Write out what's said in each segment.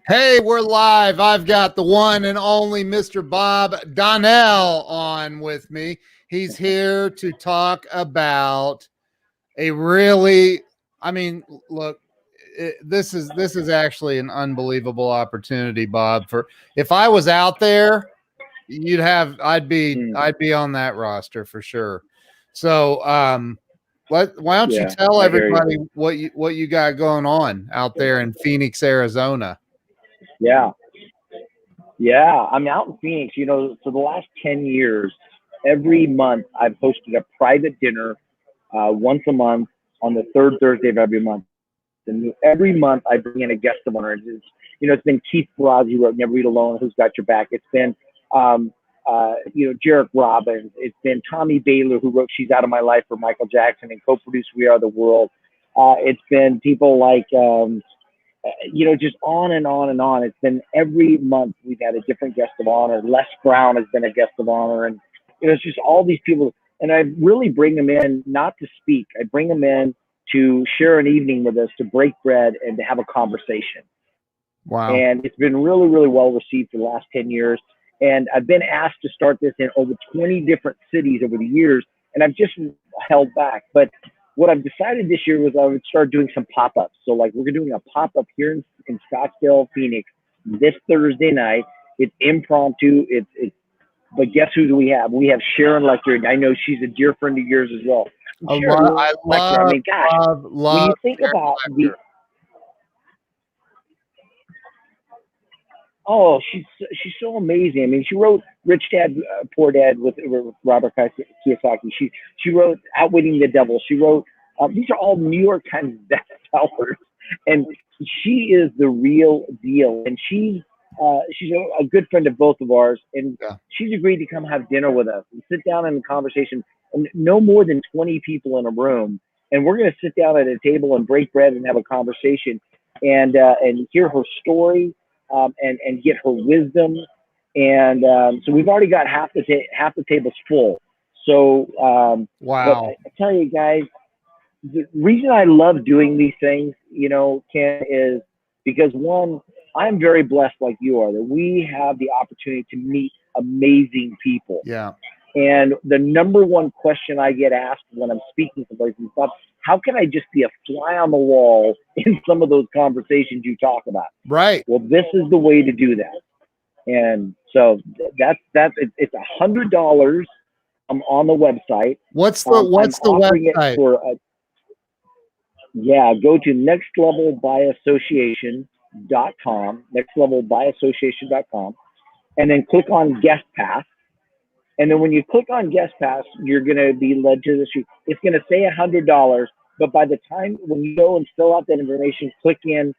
Hey, we're live. I've got the one and only Mr. Bob Donnell on with me. He's here to talk about a really, I mean, look, this is actually an unbelievable opportunity, Bob. For if I was out there, I'd be Mm, on that roster for sure. So, why don't you yeah, tell I hear you. everybody what you got going on out there in Phoenix, Arizona? Yeah, yeah. I'm out in Phoenix. For the last 10 years, every month I've hosted a private dinner once a month on the third Thursday of every month. And every month I bring in a guest of honor. It's been Keith Ferrazzi who wrote Never Eat Alone, Who's Got Your Back. It's been, Jarek Robbins. It's been Tommy Baylor who wrote She's Out of My Life for Michael Jackson and co-produced We Are the World. It's been people like, just on and on and on. It's been every month we've had a different guest of honor. Les Brown has been a guest of honor, and it's just all these people. And I really bring them in not to speak. I bring them in to share an evening with us, to break bread, and to have a conversation. Wow. And it's been really, really well received for the last 10 years. And I've been asked to start this in over 20 different cities over the years, and I've just held back. But what I've decided this year was I would start doing some pop-ups. So like we're doing a pop-up here in Scottsdale, Phoenix, this Thursday night. It's impromptu. But guess who do we have? We have Sharon Lechter. And I know she's a dear friend of yours as well. Sharon I Lechter. I mean, gosh, when love you think Sharon about the Lechter. Oh, she's so amazing. I mean, she wrote Rich Dad Poor Dad with Robert Kiyosaki. She wrote Outwitting the Devil. She wrote these are all New York Times bestsellers, and she is the real deal. And she's a good friend of both of ours, and Yeah. she's agreed to come have dinner with us and sit down in a conversation. And no more than 20 people in a room, and we're going to sit down at a table and break bread and have a conversation, and hear her story, and get her wisdom. And so we've already got half the tables full. So, but Wow. I tell you guys, the reason I love doing these things, Ken, is because one, I'm very blessed like you are that we have the opportunity to meet amazing people. Yeah. And the number one question I get asked when I'm speaking to places is, how can I just be a fly on the wall in some of those conversations you talk about? Right. Well, this is the way to do that. And so it's $100 on the website. I'm What's the offering it website? for go to nextlevelbyassociation.com, nextlevelbyassociation.com, and then click on guest pass. And then when you click on guest pass, you're going to be led to the street. It's going to say $100, but by the time when you go and fill out that information, click in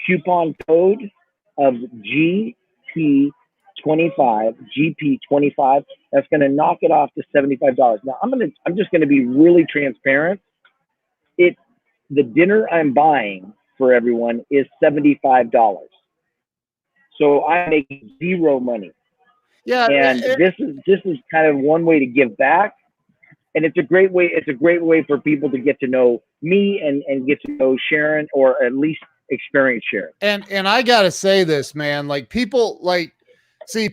coupon code of GP25, GP25. That's going to knock it off to $75. Now I'm just going to be really transparent. The dinner I'm buying for everyone is $75. So I'm making zero money. Yeah. And this is kind of one way to give back, and it's a great way for people to get to know me and get to know Sharon, or at least experience Sharon. And I gotta say this, man. Like people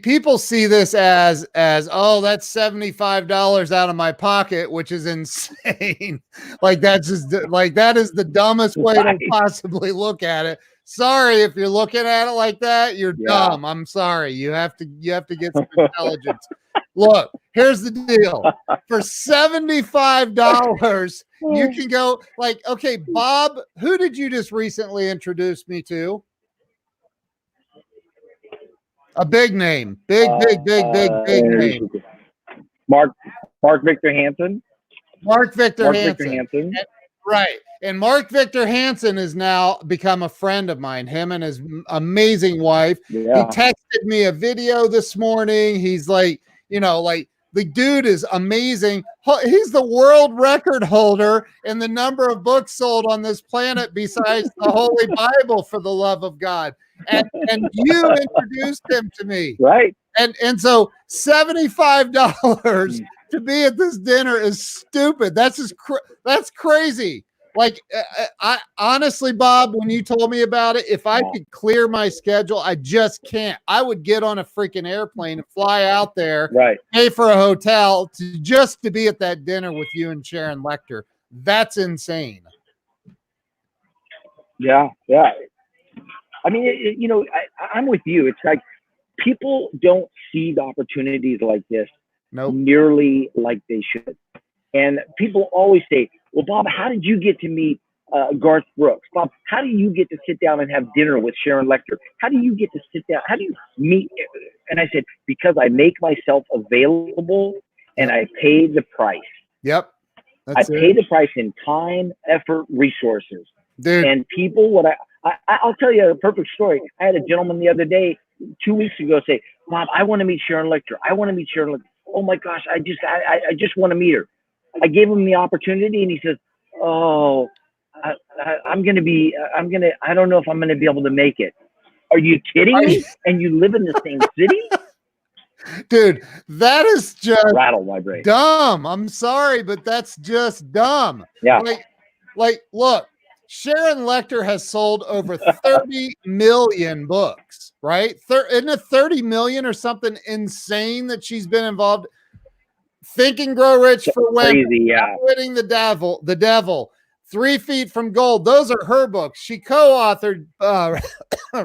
people see this as oh, that's $75 out of my pocket, which is insane. Like that's just like that is the dumbest way to Right. possibly look at it. Sorry if you're looking at it like that, you're Yeah. dumb. I'm sorry. You have to get some intelligence. Look, here's the deal. For $75, you can go like, okay, Bob, who did you just recently introduce me to? A big name. Big name. Mark Mark Victor Hansen. Mark Victor Mark Victor Hansen. Hansen. Right. And Mark Victor Hansen has now become a friend of mine, him and his amazing wife. Yeah. He texted me a video this morning. He's like, like the dude is amazing. He's the world record holder in the number of books sold on this planet besides the Holy Bible, for the love of God. And you introduced him to me. Right. And so $75 to be at this dinner is stupid. That's crazy. Like, I honestly, Bob, when you told me about it, if I could clear my schedule, I just can't. I would get on a freaking airplane and fly out there, Right. pay for a hotel just to be at that dinner with you and Sharon Lechter. That's insane. Yeah. Yeah. I mean, I'm with you. It's like people don't see the opportunities like this Nope. nearly like they should. And people always say, well, Bob, how did you get to meet Garth Brooks? Bob, how do you get to sit down and have dinner with Sharon Lechter? How do you get to sit down? How do you meet? And I said, because I make myself available and I pay the price. Yep. I pay the price in time, effort, resources. Dude. And people, I'll tell you a perfect story. I had a gentleman the other day, 2 weeks ago, say, Bob, I want to meet Sharon Lechter. I want to meet Sharon Lechter. Oh my gosh, I just want to meet her. I gave him the opportunity and he says, oh, I don't know if I'm going to be able to make it. Are you kidding me? And you live in the same city? Dude, that is just rattle my brain. Dumb. I'm sorry, but that's just dumb. Yeah. Like, look, Sharon Lechter has sold over 30 million books, right? Isn't it 30 million or something insane that she's been involved? Think and Grow Rich for Women, Outwitting the Devil, 3 Feet from Gold. Those are her books. She co-authored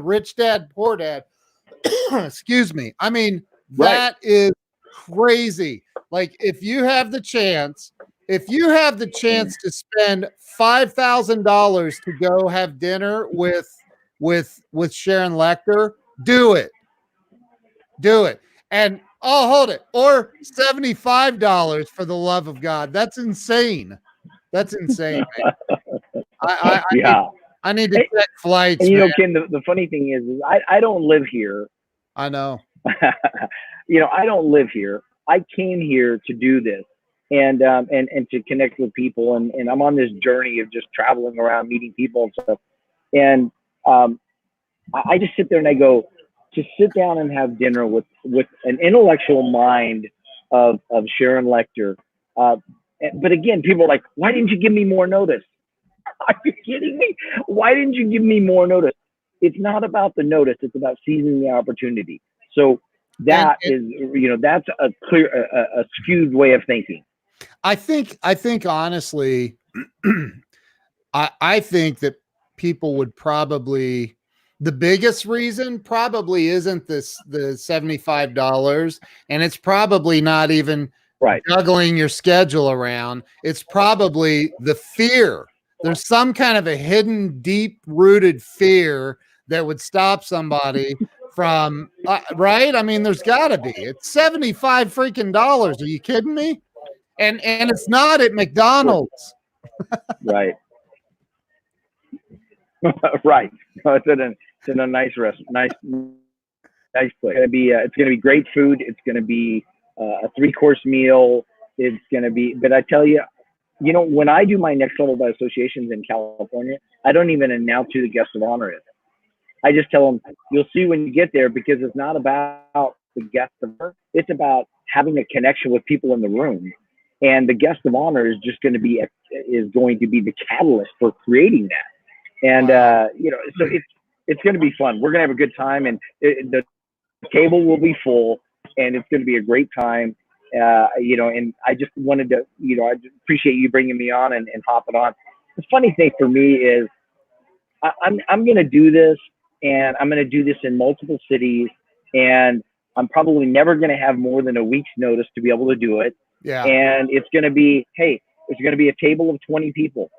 Rich Dad, Poor Dad. Excuse me. I mean, that is crazy. Like, if you have the chance to spend $5,000 to go have dinner with Sharon Lechter, do it. And hold it. Or $75 for the love of God. That's insane. That's insane, man. I need to check flights. And Ken, the funny thing is I don't live here. I know. I don't live here. I came here to do this and to connect with people. And I'm on this journey of just traveling around, meeting people and stuff. And I just sit there and I go, to sit down and have dinner with an intellectual mind of Sharon Lechter. But again, people are like, why didn't you give me more notice? Are you kidding me? Why didn't you give me more notice? It's not about the notice. It's about seizing the opportunity. So that's a clear, a skewed way of thinking. I think honestly, I think that people would probably, the biggest reason probably isn't the $75, and it's probably not even juggling your schedule around. It's probably the fear. There's some kind of a hidden, deep-rooted fear that would stop somebody from right. I mean, there's got to be. It's $75 freaking dollars. Are you kidding me? And it's not at McDonald's. Right. Right. No, it's in a nice restaurant, nice place. It's gonna be great food. It's gonna be a 3-course meal. It's gonna be. But I tell you, when I do my next level by associations in California, I don't even announce who the guest of honor is. I just tell them, you'll see when you get there, because it's not about the guest of honor. It's about having a connection with people in the room. And the guest of honor is just going to be the catalyst for creating that. And so it's going to be fun. We're going to have a good time, and the table will be full, and it's going to be a great time. And I just wanted to, I just appreciate you bringing me on and hopping on. The funny thing for me is I'm going to do this, and I'm going to do this in multiple cities, and I'm probably never going to have more than a week's notice to be able to do it. Yeah. And it's going to be, it's going to be a table of 20 people.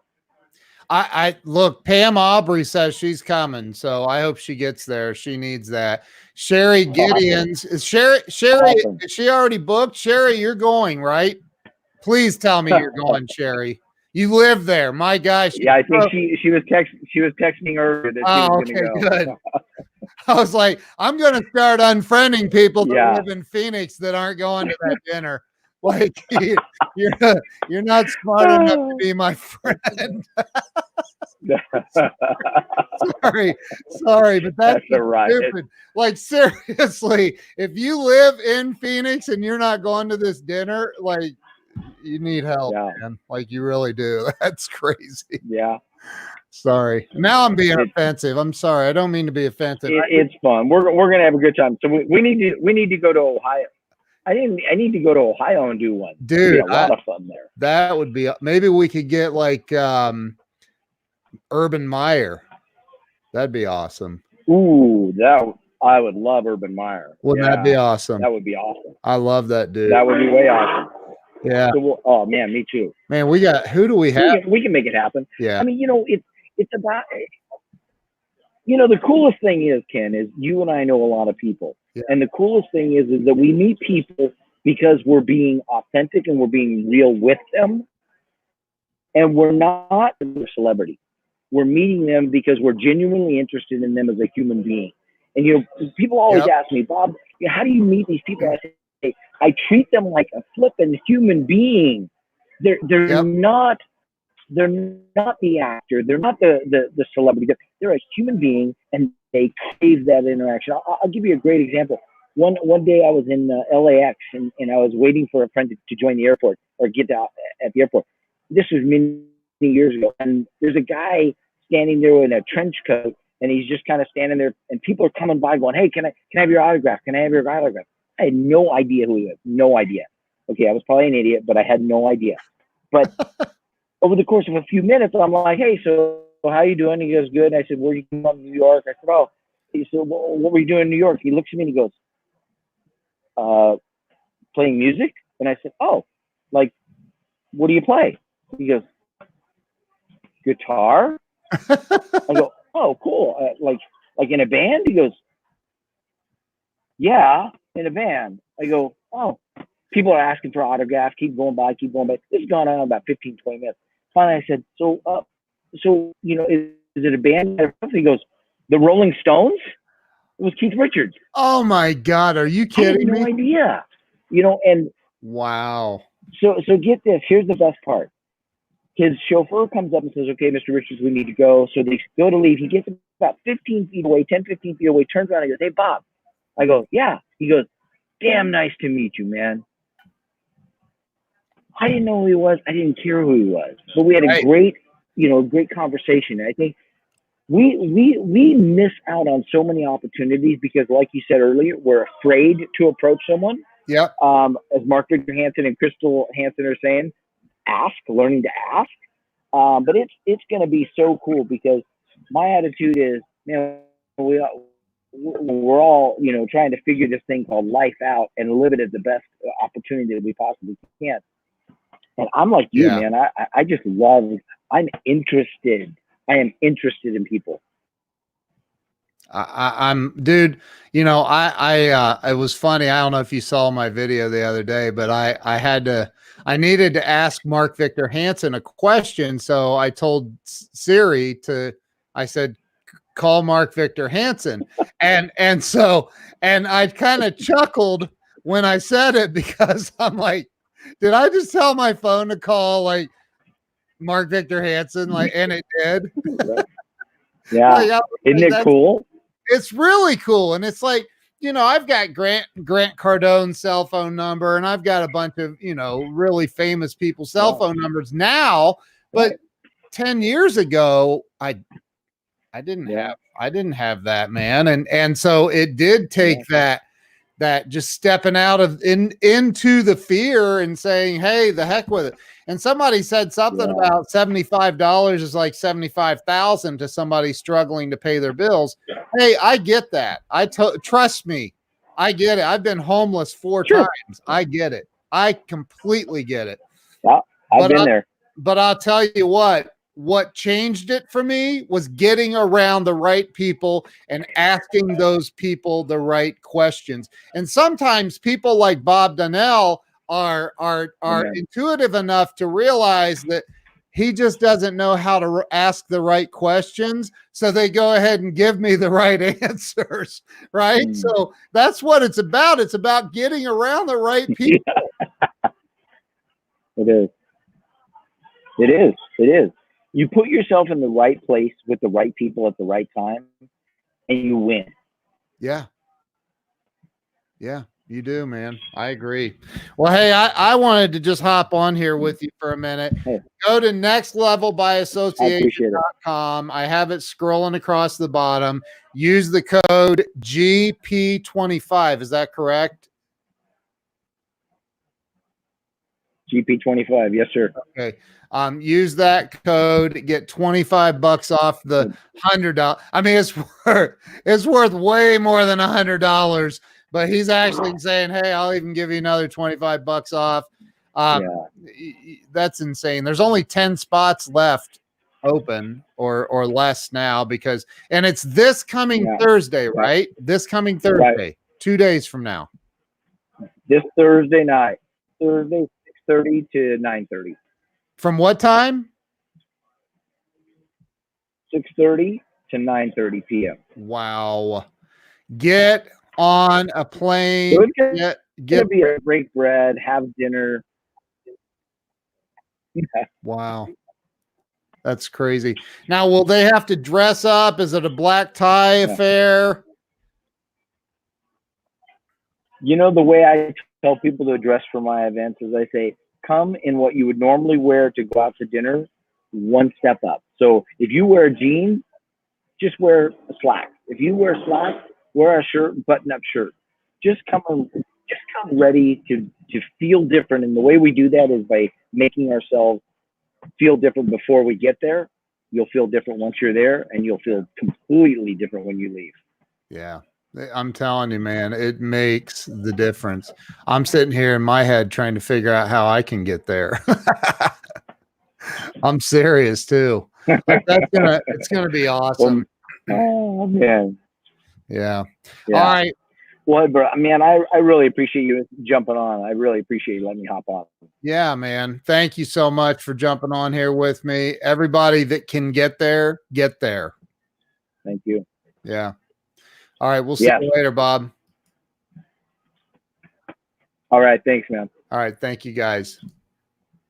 I look, Pam Aubrey says she's coming, so I hope she gets there. She needs that. Sherry Gideons, is Sherry, Awesome. Is she already booked? Sherry, you're going, right? Please tell me you're going, Sherry. You live there, my gosh. Yeah, I think she was texting earlier that she was going to go. Good. I was like, I'm going to start unfriending people that live in Phoenix that aren't going to that dinner. Like, you're not smart enough to be my friend. sorry, but that's right. Stupid. Like, seriously, if you live in Phoenix and you're not going to this dinner, like, you need help, Yeah. man. Like you really do. That's crazy. Yeah. Sorry. Now I'm being offensive. I'm sorry. I don't mean to be offensive. It's fun. We're gonna have a good time. So we need to go to Ohio. I need to go to Ohio and do one. It'd be Dude, a lot of fun there. that would be, maybe we could get like Urban Meyer. That'd be awesome. Ooh, I would love Urban Meyer. Wouldn't that be awesome? That would be awesome. I love that dude. That would be way awesome. Yeah. So oh man, me too. Man, who do we have? We can make it happen. Yeah. I mean, it's about, the coolest thing is, Ken, is you and I know a lot of people. Yeah. And the coolest thing is that we meet people because we're being authentic and we're being real with them. And we're not a celebrity. We're meeting them because we're genuinely interested in them as a human being. And, people always ask me, Bob, how do you meet these people? I say, I treat them like a flippin' human being. They're not the actor. They're not the celebrity. They're a human being, and they crave that interaction. I'll give you a great example. One day I was in LAX, and I was waiting for a friend to join the airport or get out at the airport. This was many years ago, and there's a guy standing there in a trench coat, and he's just kind of standing there, and people are coming by going, "Hey, can I have your autograph? Can I have your autograph?" I had no idea who he was. No idea. Okay, I was probably an idiot, but I had no idea. But over the course of a few minutes, I'm like, "Hey, so how you doing?" He goes, "Good." I said, "Where are you from?" New York. I said, "Oh." He said, "Well, what were you doing in New York?" He looks at me and he goes, "Playing music." And I said, "Oh, like, what do you play?" He goes, "Guitar." I go, "Oh, cool. Like in a band?" He goes, "Yeah, in a band." I go, "Oh." People are asking for autographs, keep going by. This has gone on about 15, 20 minutes. Finally, I said, so is it a band? He goes, "The Rolling Stones?" It was Keith Richards. Oh my God, are you kidding me? I had no idea. And wow. So get this. Here's the best part. His chauffeur comes up and says, "Okay, Mr. Richards, we need to go." So they go to leave. He gets about 15 feet away, 10, 15 feet away, turns around and goes, "Hey, Bob." I go, "Yeah." He goes, "Damn nice to meet you, man." I didn't know who he was. I didn't care who he was. But we had a great conversation. And I think we miss out on so many opportunities because, like you said earlier, we're afraid to approach someone. Yep. As Mark Victor Hansen and Crystal Hansen are saying, learning to ask. But it's going to be so cool because my attitude is, man, we're all, trying to figure this thing called life out and live it at the best opportunity that we possibly can. And I'm like you, man. I just I'm interested. I am interested in people. I'm dude, it was funny. I don't know if you saw my video the other day, but I needed to ask Mark Victor Hansen a question. So I told Siri I said, "Call Mark Victor Hansen." and I kind of chuckled when I said it because I'm like, did I just tell my phone to call like Mark Victor Hansen? And it did. Yeah. Isn't it cool? It's really cool. And it's like, I've got Grant Cardone's cell phone number, and I've got a bunch of, really famous people's cell phone numbers now. But 10 years ago, I didn't have that, man. And so it did take that just stepping out of into the fear and saying, "Hey, the heck with it." And somebody said something about $75 is like 75,000 to somebody struggling to pay their bills. Hey, I get that. Trust me, I get it. I've been homeless 4 times. I get it. I completely get it. Yeah, I've been there. But I'll tell you what changed it for me was getting around the right people and asking those people the right questions. And sometimes people like Bob Donnell are intuitive enough to realize that he just doesn't know how to ask the right questions. So they go ahead and give me the right answers. Right. So that's what it's about. It's about getting around the right people. It is. It is. It is. You put yourself in the right place with the right people at the right time, and you win. Yeah. Yeah. You do, man. I agree. Well, hey, I wanted to just hop on here with you for a minute. Hey, Go to I appreciate it. nextlevelbyassociation.com. I have it scrolling across the bottom. Use the code GP25. Is that correct? GP25. Yes, sir. Okay. Use that code, get $25 off the $100. I mean, it's worth way more than $100, but he's actually saying, hey, I'll even give you another $25 off. That's insane. There's only 10 spots left open or less now because, and it's this coming Thursday, right? This coming Thursday, 2 days from now. This Thursday night, Thursday, 6:30 to 9:30. From what time? 6:30 to 9:30 p.m. Wow. Get on a plane. So it's gonna be a break bread, have dinner. Wow. That's crazy. Now, will they have to dress up? Is it a black tie affair? You know, the way I tell people to dress for my events is I say, come in what you would normally wear to go out to dinner, one step up. So if you wear jeans, just wear a slack. If you wear slacks, wear a shirt, button-up shirt. Just come ready to feel different. And the way we do that is by making ourselves feel different before we get there. You'll feel different once you're there, and you'll feel completely different when you leave. Yeah. I'm telling you, man, it makes the difference. I'm sitting here in my head trying to figure out how I can get there. I'm serious too. It's gonna be awesome. Oh man. Yeah. All right. Well, bro, man, I really appreciate you jumping on. I really appreciate you letting me hop on. Yeah, man. Thank you so much for jumping on here with me. Everybody that can get there, get there. Thank you. Yeah. All right. We'll see you later, Bob. All right. Thanks, man. All right. Thank you, guys.